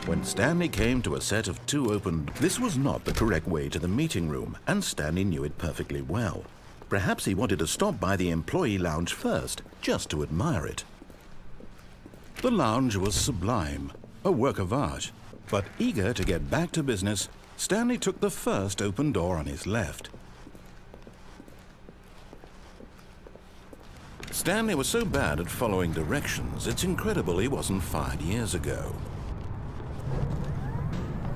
When Stanley came to a set of 2 open, this was not the correct way to the meeting room, and Stanley knew it perfectly well. Perhaps he wanted to stop by the employee lounge first, just to admire it. The lounge was sublime, a work of art. But eager to get back to business, Stanley took the first open door on his left. Stanley was so bad at following directions, it's incredible he wasn't fired years ago.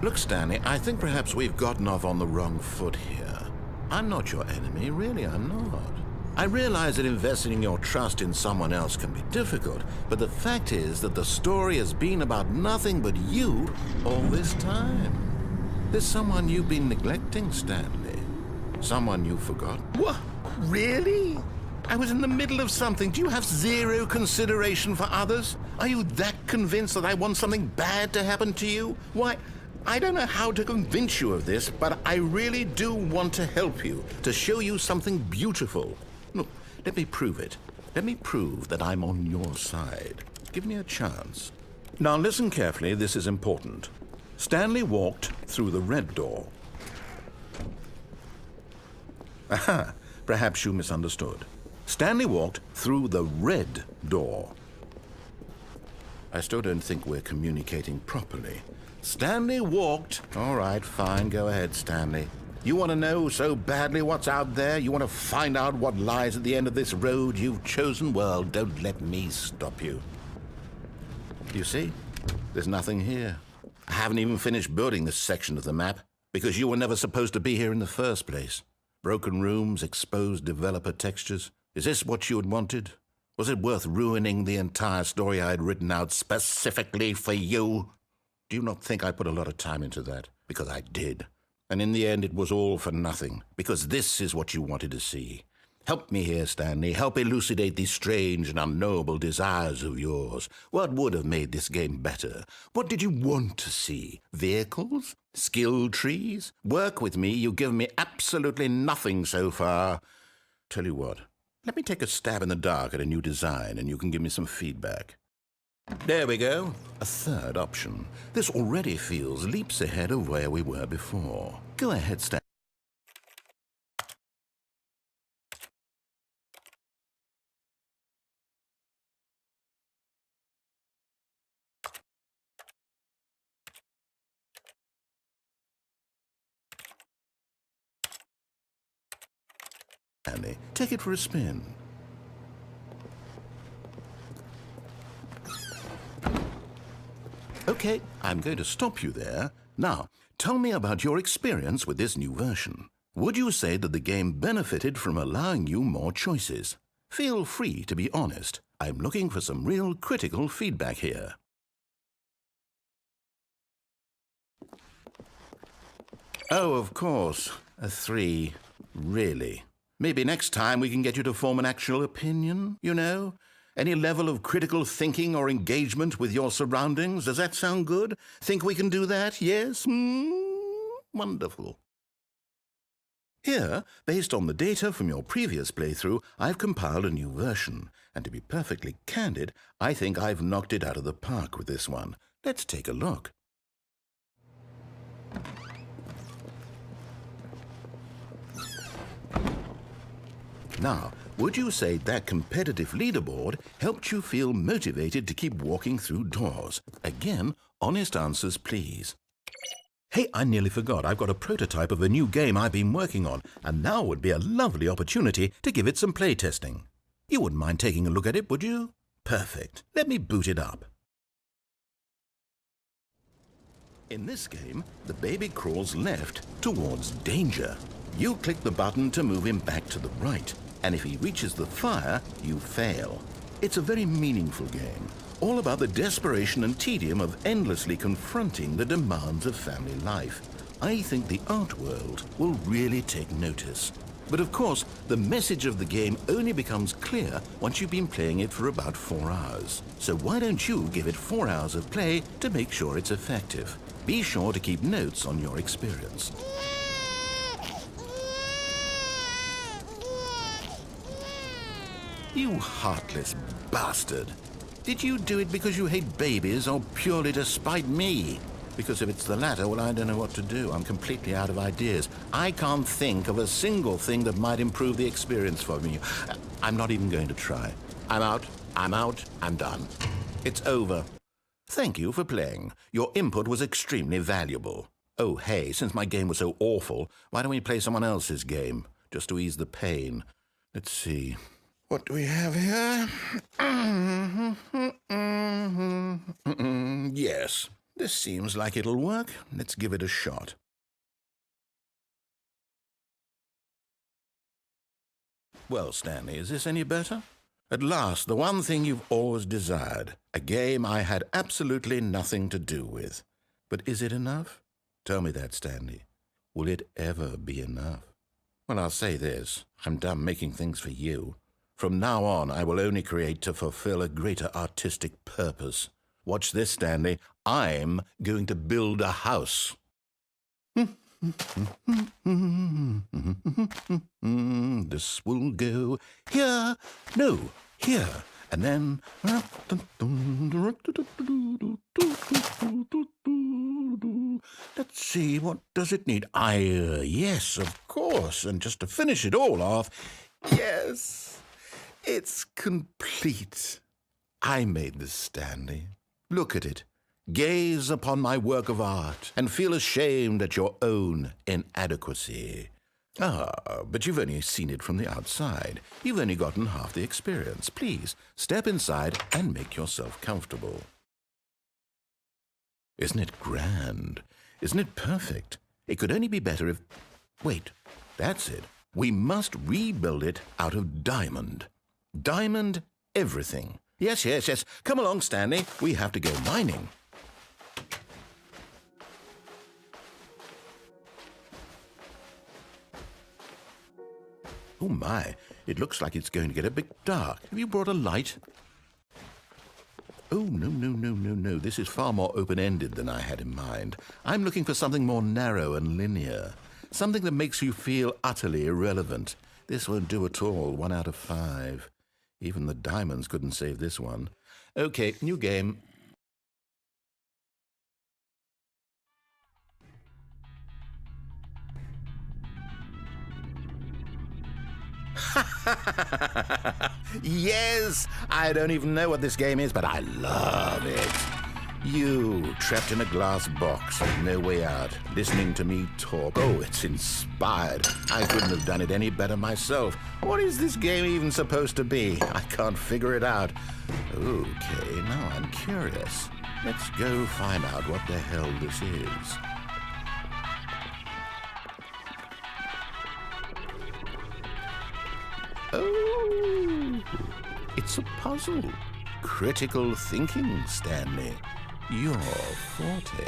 Look, Stanley, I think perhaps we've gotten off on the wrong foot here. I'm not your enemy, really, I'm not. I realize that investing your trust in someone else can be difficult, but the fact is that the story has been about nothing but you all this time. There's someone you've been neglecting, Stanley. Someone you forgot. What? Really? I was in the middle of something. Do you have zero consideration for others? Are you that convinced that I want something bad to happen to you? Why, I don't know how to convince you of this, but I really do want to help you, to show you something beautiful. Look, let me prove it. Let me prove that I'm on your side. Give me a chance. Now listen carefully, this is important. Stanley walked through the red door. Aha, perhaps you misunderstood. Stanley walked through the red door. I still don't think we're communicating properly. Stanley walked... All right, fine, go ahead, Stanley. You want to know so badly what's out there? You want to find out what lies at the end of this road you've chosen? Well, don't let me stop you. You see? There's nothing here. I haven't even finished building this section of the map, because you were never supposed to be here in the first place. Broken rooms, exposed developer textures. Is this what you had wanted? Was it worth ruining the entire story I had written out specifically for you? Do you not think I put a lot of time into that? Because I did. And in the end, it was all for nothing, because this is what you wanted to see. Help me here, Stanley. Help elucidate these strange and unknowable desires of yours. What would have made this game better? What did you want to see? Vehicles? Skill trees? Work with me. You've given me absolutely nothing so far. Tell you what, let me take a stab in the dark at a new design, and you can give me some feedback. There we go. A third option. This already feels leaps ahead of where we were before. Go ahead, Stanley. Take it for a spin. Okay, I'm going to stop you there. Now, tell me about your experience with this new version. Would you say that the game benefited from allowing you more choices? Feel free to be honest. I'm looking for some real critical feedback here. Oh, of course. A 3. Really? Maybe next time we can get you to form an actual opinion, you know? Any level of critical thinking or engagement with your surroundings? Does that sound good? Think we can do that? Yes? Wonderful. Here, based on the data from your previous playthrough, I've compiled a new version. And to be perfectly candid, I think I've knocked it out of the park with this one. Let's take a look. Now, would you say that competitive leaderboard helped you feel motivated to keep walking through doors? Again, honest answers, please. Hey, I nearly forgot. I've got a prototype of a new game I've been working on, and now would be a lovely opportunity to give it some playtesting. You wouldn't mind taking a look at it, would you? Perfect. Let me boot it up. In this game, the baby crawls left towards danger. You click the button to move him back to the right, and if he reaches the fire, you fail. It's a very meaningful game, all about the desperation and tedium of endlessly confronting the demands of family life. I think the art world will really take notice. But of course, the message of the game only becomes clear once you've been playing it for about 4 hours. So why don't you give it 4 hours of play to make sure it's effective? Be sure to keep notes on your experience. You heartless bastard. Did you do it because you hate babies or purely to spite me? Because if it's the latter, well, I don't know what to do. I'm completely out of ideas. I can't think of a single thing that might improve the experience for me. I'm not even going to try. I'm out, I'm done. It's over. Thank you for playing. Your input was extremely valuable. Oh, hey, since my game was so awful, why don't we play someone else's game, just to ease the pain? Let's see. What do we have here? Yes, this seems like it'll work. Let's give it a shot. Well, Stanley, is this any better? At last, the one thing you've always desired. A game I had absolutely nothing to do with. But is it enough? Tell me that, Stanley. Will it ever be enough? Well, I'll say this. I'm done making things for you. From now on, I will only create to fulfill a greater artistic purpose. Watch this, Stanley. I'm going to build a house. This will go here. No, here. And then... Let's see, what does it need? Yes, of course. And just to finish it all off, yes, it's complete. I made this, Stanley. Look at it. Gaze upon my work of art and feel ashamed at your own inadequacy. But you've only seen it from the outside. You've only gotten half the experience. Please, step inside and make yourself comfortable. Isn't it grand? Isn't it perfect? It could only be better if... Wait, that's it. We must rebuild it out of diamond. Diamond everything. Yes. Come along, Stanley. We have to go mining. Oh my, it looks like it's going to get a bit dark. Have you brought a light? Oh, no. This is far more open-ended than I had in mind. I'm looking for something more narrow and linear. Something that makes you feel utterly irrelevant. This won't do at all. 1 out of 5. Even the diamonds couldn't save this one. Okay, new game. Yes! I don't even know what this game is, but I love it. You, trapped in a glass box with no way out, listening to me talk. Oh, it's inspired. I couldn't have done it any better myself. What is this game even supposed to be? I can't figure it out. Okay, now I'm curious. Let's go find out what the hell this is. Oh, it's a puzzle. Critical thinking, Stanley. Your forte.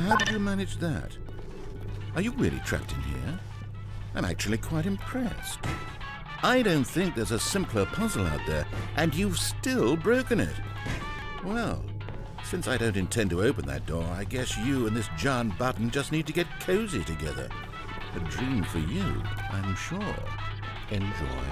How did you manage that? Are you really trapped in here? I'm actually quite impressed. I don't think there's a simpler puzzle out there, and you've still broken it. Well, since I don't intend to open that door, I guess you and this giant button just need to get cozy together. A dream for you, I'm sure. Enjoy.